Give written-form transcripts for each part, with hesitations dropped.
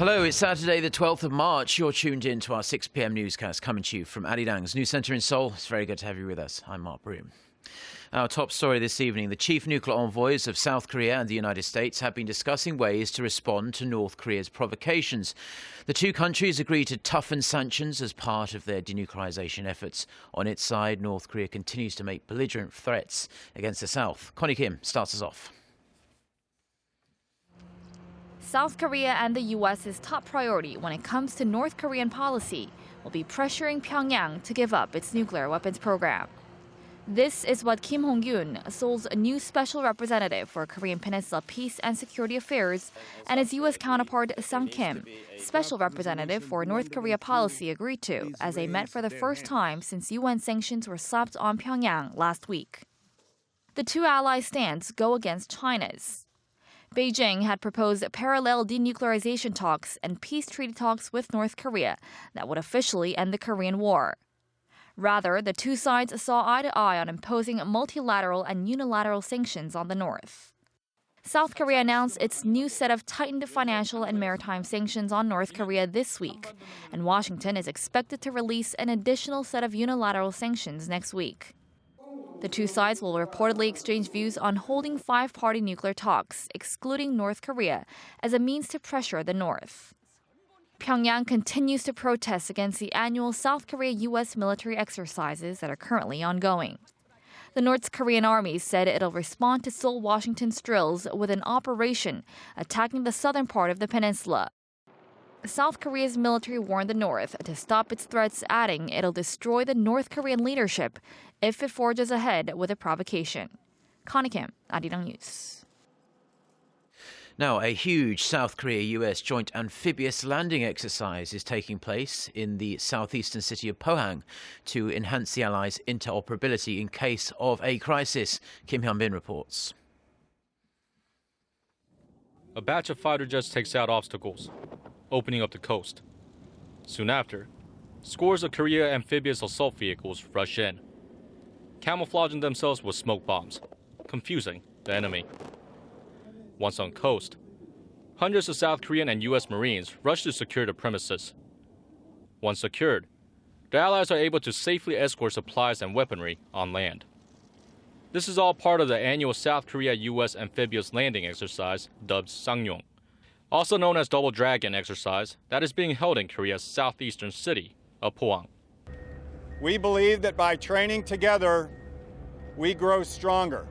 Hello, it's Saturday the 12th of March. You're tuned in to our 6 p.m. newscast coming to you from Arirang's news centre in Seoul. It's very good to have you with us. I'm Mark Broom. Our top story this evening, the chief nuclear envoys of South Korea and the United States have been discussing ways to respond to North Korea's provocations. The two countries agreed to toughen sanctions as part of their denuclearization efforts. On its side, North Korea continues to make belligerent threats against the South. Connie Kim starts us off. South Korea and the U.S.'s top priority when it comes to North Korean policy will be pressuring Pyongyang to give up its nuclear weapons program. This is what Kim Hong-gyun, Seoul's new special representative for Korean Peninsula Peace and Security Affairs, and his U.S. counterpart Ssang Kim, special representative for North Korea policy, agreed to as they met for the first time since UN sanctions were slapped on Pyongyang last week. The two allies' stands go against China's. Beijing had proposed parallel denuclearization talks and peace treaty talks with North Korea that would officially end the Korean War. Rather, the two sides saw eye to eye on imposing multilateral and unilateral sanctions on the North. South Korea announced its new set of tightened financial and maritime sanctions on North Korea this week, and Washington is expected to release an additional set of unilateral sanctions next week. The two sides will reportedly exchange views on holding five-party nuclear talks, excluding North Korea, as a means to pressure the North. Pyongyang continues to protest against the annual South Korea-U.S. military exercises that are currently ongoing. The North Korean army said it'll respond to Seoul-Washington's drills with an operation attacking the southern part of the peninsula. South Korea's military warned the North to stop its threats, adding it'll destroy the North Korean leadership if it forges ahead with a provocation. Connie Kim, Arirang News. Now, a huge South Korea-U.S. joint amphibious landing exercise is taking place in the southeastern city of Pohang to enhance the allies' interoperability in case of a crisis. Kim Hyun-bin reports. A batch of fighter jets takes out obstacles, opening up the coast. Soon after, scores of Korea amphibious assault vehicles rush in, camouflaging themselves with smoke bombs, confusing the enemy. Once on coast, hundreds of South Korean and U.S. Marines rush to secure the premises. Once secured, the Allies are able to safely escort supplies and weaponry on land. This is all part of the annual South Korea-U.S. amphibious landing exercise dubbed Ssang Yong, also known as Double Dragon exercise, that is being held in Korea's southeastern city of Pohang. We believe that by training together, we grow stronger.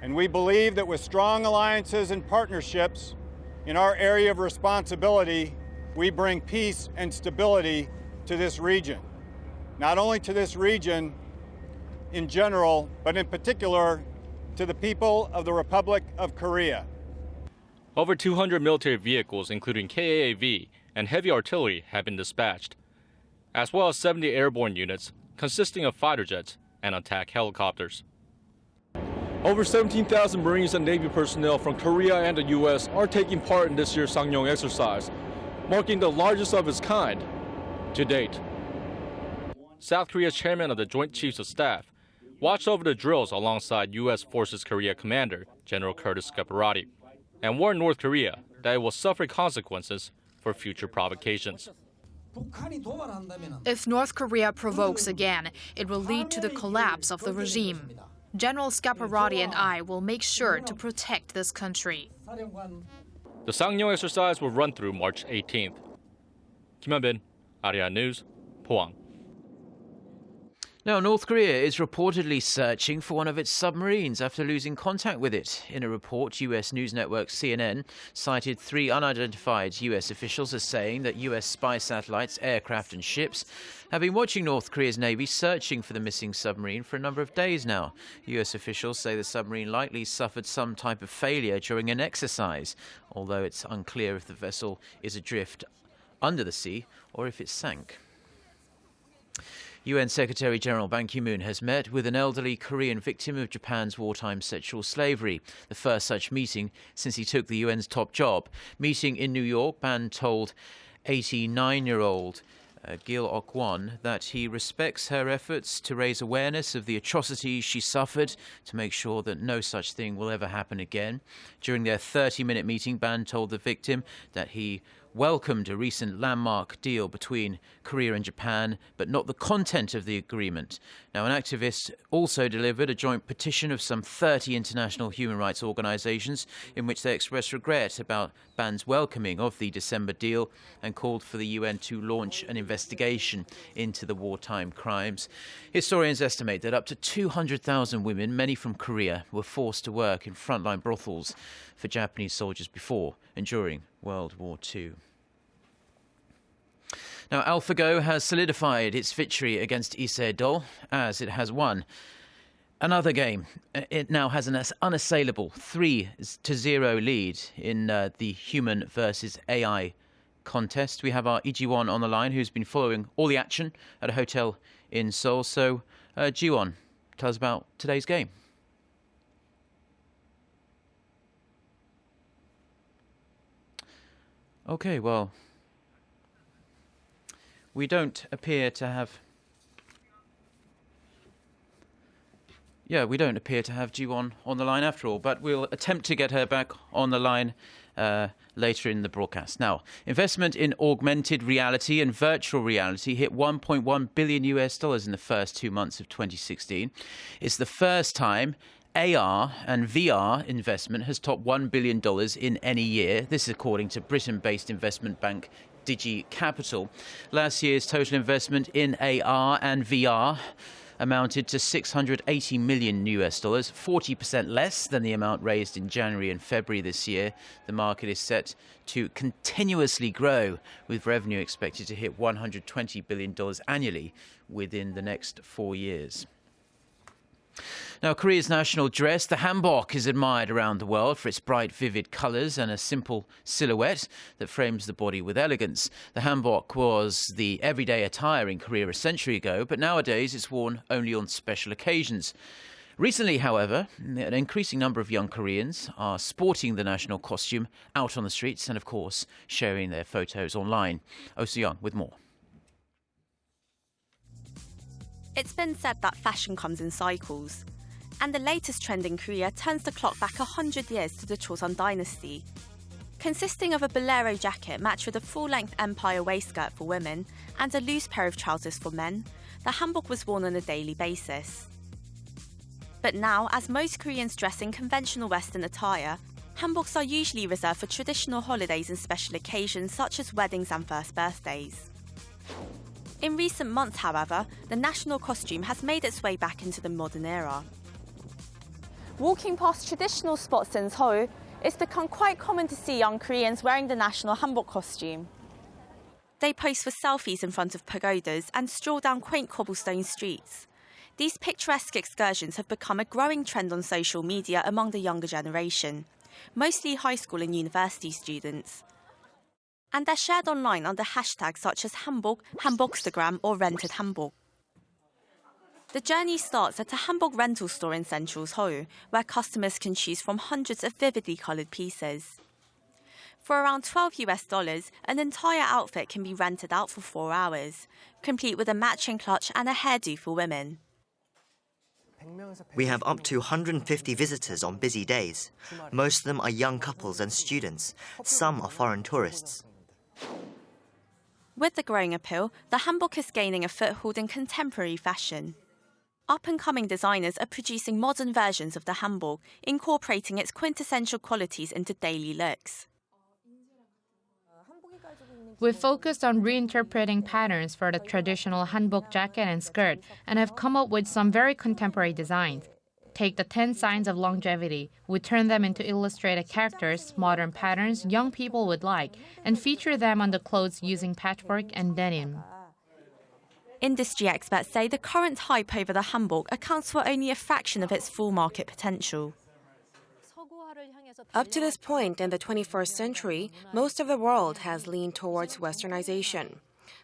And we believe that with strong alliances and partnerships in our area of responsibility, we bring peace and stability to this region. Not only to this region in general, but in particular to the people of the Republic of Korea. Over 200 military vehicles, including KAAV and heavy artillery, have been dispatched, as well as 70 airborne units consisting of fighter jets and attack helicopters. Over 17,000 Marines and Navy personnel from Korea and the U.S. are taking part in this year's Ssang Yong exercise, marking the largest of its kind to date. South Korea's chairman of the Joint Chiefs of Staff watched over the drills alongside U.S. Forces Korea Commander General Curtis Scaparrotti and warned North Korea that it will suffer consequences for future provocations. If North Korea provokes again, it will lead to the collapse of the regime. General Scaparrotti and I will make sure to protect this country. The Ssang Yong exercise will run through March 18th. Kim Hyun-bin, Arirang News, Pohang. Now, North Korea is reportedly searching for one of its submarines after losing contact with it. In a report, U.S. news network CNN cited 3 unidentified U.S. officials as saying that U.S. spy satellites, aircraft and ships have been watching North Korea's Navy searching for the missing submarine for a number of days now. U.S. officials say the submarine likely suffered some type of failure during an exercise, although it's unclear if the vessel is adrift under the sea or if it sank. UN Secretary-General Ban Ki-moon has met with an elderly Korean victim of Japan's wartime sexual slavery, the first such meeting since he took the UN's top job. Meeting in New York, Ban told 89-year-old Gil Ok-won that he respects her efforts to raise awareness of the atrocities she suffered to make sure that no such thing will ever happen again. During their 30-minute meeting, Ban told the victim that he welcomed a recent landmark deal between Korea and Japan, but not the content of the agreement. Now, an activist also delivered a joint petition of some 30 international human rights organizations in which they expressed regret about Ban's welcoming of the December deal and called for the UN to launch an investigation into the wartime crimes. Historians estimate that up to 200,000 women, many from Korea, were forced to work in frontline brothels for Japanese soldiers before and during World War II. Now, AlphaGo has solidified its victory against Lee Se-dol as it has won another game. It now has an unassailable 3-0 lead in the human versus AI contest. We have our Lee Ji-won on the line, who's been following all the action at a hotel in Seoul. So, Ji-won, tell us about today's game. Okay, well, we don't appear to have Ji-won on the line after all, but we'll attempt to get her back on the line later in the broadcast. Now, investment in augmented reality and virtual reality hit $1.1 billion in the first 2 months of 2016. It's the first time AR and VR investment has topped $1 billion in any year. This is according to Britain-based investment bank Digi Capital. Last year's total investment in AR and VR amounted to $680 million, 40% less than the amount raised in January and February this year. The market is set to continuously grow, with revenue expected to hit $120 billion annually within the next 4 years. Now, Korea's national dress, the hanbok, is admired around the world for its bright, vivid colours and a simple silhouette that frames the body with elegance. The hanbok was the everyday attire in Korea a century ago, but nowadays it's worn only on special occasions. Recently, however, an increasing number of young Koreans are sporting the national costume out on the streets and, of course, sharing their photos online. Oh Soo-young with more. It's been said that fashion comes in cycles, and the latest trend in Korea turns the clock back 100 years to the Joseon dynasty. Consisting of a bolero jacket matched with a full-length empire waistskirt for women and a loose pair of trousers for men, the hanbok was worn on a daily basis. But now, as most Koreans dress in conventional Western attire, hanboks are usually reserved for traditional holidays and special occasions such as weddings and first birthdays. In recent months, however, the national costume has made its way back into the modern era. Walking past traditional spots in Seoul, it's become quite common to see young Koreans wearing the national hanbok costume. They pose for selfies in front of pagodas and stroll down quaint cobblestone streets. These picturesque excursions have become a growing trend on social media among the younger generation, mostly high school and university students. And they're shared online under hashtags such as hanbok, hanbokstagram or rented hanbok. The journey starts at a hanbok rental store in central Seoul, where customers can choose from hundreds of vividly coloured pieces. For around $12, an entire outfit can be rented out for 4 hours, complete with a matching clutch and a hairdo for women. We have up to 150 visitors on busy days. Most of them are young couples and students. Some are foreign tourists. With the growing appeal, the hanbok is gaining a foothold in contemporary fashion. Up-and-coming designers are producing modern versions of the hanbok, incorporating its quintessential qualities into daily looks. We've focused on reinterpreting patterns for the traditional hanbok jacket and skirt and have come up with some very contemporary designs. Take the 10 signs of longevity. We turn them into illustrated characters, modern patterns young people would like, and feature them on the clothes using patchwork and denim. Industry experts say the current hype over the hanbok accounts for only a fraction of its full market potential. Up to this point in the 21st century, most of the world has leaned towards Westernization.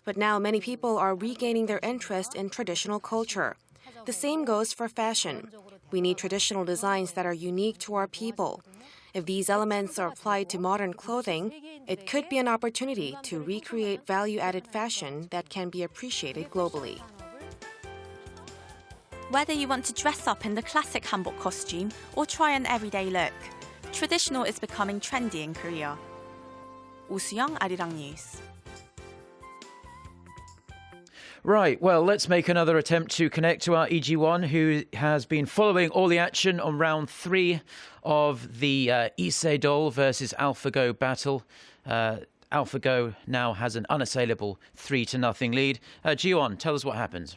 But now many people are regaining their interest in traditional culture. The same goes for fashion. We need traditional designs that are unique to our people. If these elements are applied to modern clothing, it could be an opportunity to recreate value-added fashion that can be appreciated globally. Whether you want to dress up in the classic hanbok costume or try an everyday look, traditional is becoming trendy in Korea. Ssang Yong, Arirang News. Right, well, let's make another attempt to connect to our EG1, who has been following all the action on round 3 of the Lee Se-dol versus AlphaGo battle. AlphaGo now has an unassailable 3-0 lead. Ji-won, tell us what happens.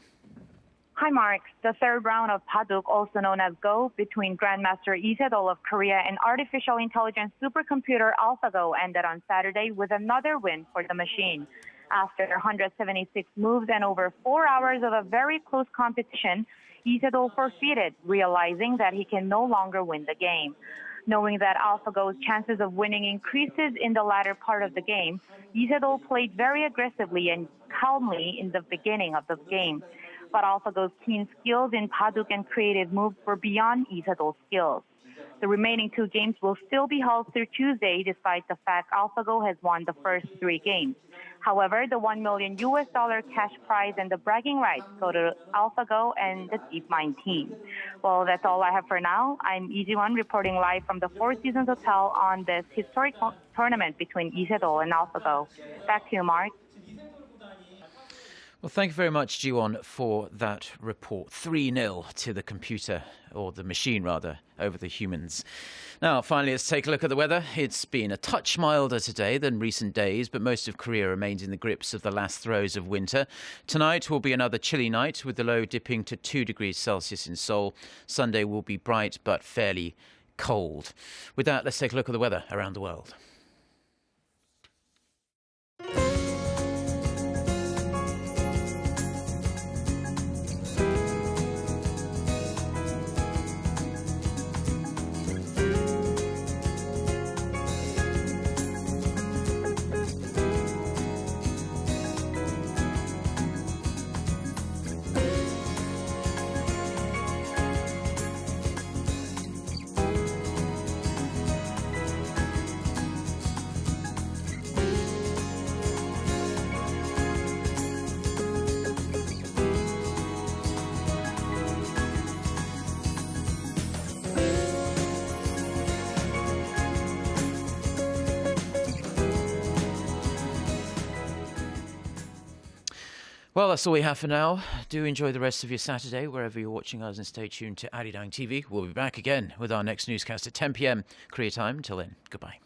Hi, Mark. The third round of Paduk, also known as Go, between Grandmaster Lee Se-dol of Korea and artificial intelligence supercomputer AlphaGo ended on Saturday with another win for the machine. After 176 moves and over 4 hours of a very close competition, Lee Se-dol forfeited, realizing that he can no longer win the game. Knowing that AlphaGo's chances of winning increases in the latter part of the game, Lee Se-dol played very aggressively and calmly in the beginning of the game. But AlphaGo's keen skills in Paduk and creative moves were beyond Lee Se-dol's skills. The remaining 2 games will still be held through Tuesday, despite the fact AlphaGo has won the first 3 games. However, the $1 million cash prize and the bragging rights go to AlphaGo and the DeepMind team. Well, that's all I have for now. I'm EG1 reporting live from the Four Seasons Hotel on this historic tournament between Lee Se-dol and AlphaGo. Back to you, Mark. Well, thank you very much, Ji-won, for that report. 3-0 to the computer, or the machine, rather, over the humans. Now, finally, let's take a look at the weather. It's been a touch milder today than recent days, but most of Korea remains in the grips of the last throes of winter. Tonight will be another chilly night, with the low dipping to 2 degrees Celsius in Seoul. Sunday will be bright but fairly cold. With that, let's take a look at the weather around the world. Well, that's all we have for now. Do enjoy the rest of your Saturday, wherever you're watching us, and stay tuned to Arirang TV. We'll be back again with our next newscast at 10 p.m. Korea time. Until then, goodbye.